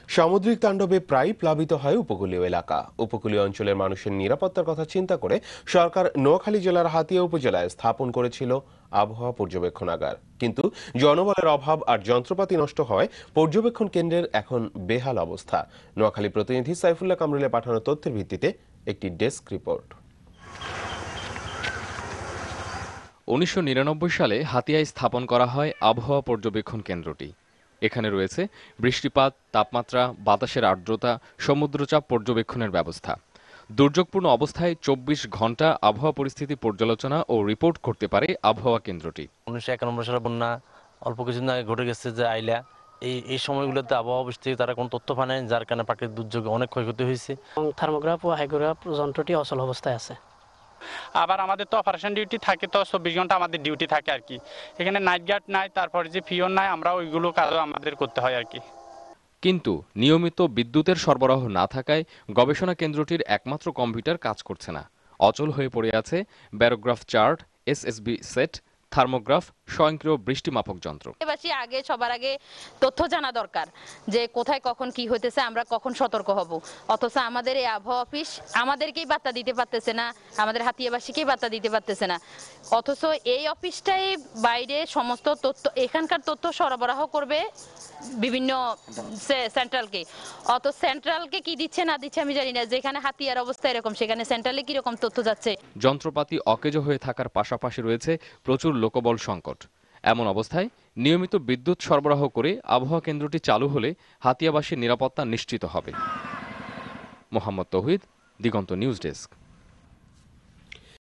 সামুদ্রিক তাণ্ডবে প্রায় প্লাবিত হয় উপকূলীয় এলাকা। উপকূলীয় অঞ্চলের মানুষের নিরাপত্তার কথা চিন্তা করে সরকার নোয়াখালী জেলার হাতিয়া উপজেলায় স্থাপন করেছিল আবহাওয়া পর্যবেক্ষণাগার। কিন্তু জনবলের অভাব আর যন্ত্রপাতি নষ্ট হওয়ায় পর্যবেক্ষণ কেন্দ্রের এখন বেহাল অবস্থা। নোয়াখালী প্রতিনিধি সাইফুল্লাহ কামরুলের পাঠানো তথ্যের ভিত্তিতে একটি ডেস্ক রিপোর্ট। ১৯৯৯ সালে হাতিয়ায় স্থাপন করা হয় আবহাওয়া পর্যবেক্ষণ কেন্দ্রটি। এখানে রয়েছে বৃষ্টিপাত, তাপমাত্রা, বাতাসের আর্দ্রতা, সমুদ্রচাপ পর্যবেক্ষণের ব্যবস্থা। দুর্যোগপূর্ণ অবস্থায় ২৪ ঘন্টা আবহাওয়া পরিস্থিতি পর্যালোচনা ও রিপোর্ট করতে পারে আবহাওয়া কেন্দ্রটি। ১৯৯১ সালে বন্যা অল্প কিছুদিন আগে ঘটে গেছে, যে আইলা এই সময়গুলোতে আবহাওয়া অফিস থেকে তারা কোনো তথ্য পায় নাই, যার কারণে প্রাকৃতিক দুর্যোগে অনেক ক্ষয়ক্ষতি হয়েছে। থার্মোগ্রাফ ও হাইগ্রাফ যন্ত্রটি অচল অবস্থায় আছে। আবার আমাদের তো অপারেশন ডিউটি থাকে, তো ২৪ ঘন্টা আমাদের ডিউটি থাকে আর কি। এখানে নাইট গার্ড নাই, তারপরে যে পিওন নাই, আমরা ওইগুলো কাজও আমাদের করতে হয় আর কি। কিন্তু নিয়মিত বিদ্যুতের সরবরাহ না থাকায় গবেষণা কেন্দ্রটির একমাত্র কম্পিউটার কাজ করছে না। অচল হয়ে পড়ে আছে ব্যারোগ্রাফ চার্ট, এসএসবি সেট, থার্মোগ্রাফ, স্বয়ংক্রিয় বৃষ্টিমাপক যন্ত্র। আগে সবার আগে তথ্য জানা দরকার, যে কোথায় কখন কি হইতেছে, আমরা কখন সতর্ক হব। অথচ আমাদের এই আবহাওয়া অফিস আমাদেরকেই বার্তা দিতে পারতেছে না, আমাদের হাতিয়াবাসীকেই বার্তা দিতে পারতেছে না। অথচ এই অফিসটাই বাইরে সমস্ত তথ্য, এখানকার তথ্য সরবরাহ করবে বিভিন্ন সেন্ট্রালকে। অত সেন্ট্রালকে কি দিচ্ছে না দিচ্ছে আমি জানি না। যেখানে হাতিয়ার অবস্থা এরকম, সেখানে সেন্ট্রালে কিরকম তথ্য যাচ্ছে। যন্ত্রপাতি অকেজো হয়ে থাকার পাশাপাশি রয়েছে প্রচুর লোকবল সংকট। এমন অবস্থায় নিয়মিত বিদ্যুৎ সরবরাহ করে আবহাওয়া কেন্দ্রটি চালু হলে হাতিয়াবাসীর নিরাপত্তা নিশ্চিত হবে। মোহাম্মদ তৌহিদ, দিগন্ত নিউজ ডেস্ক।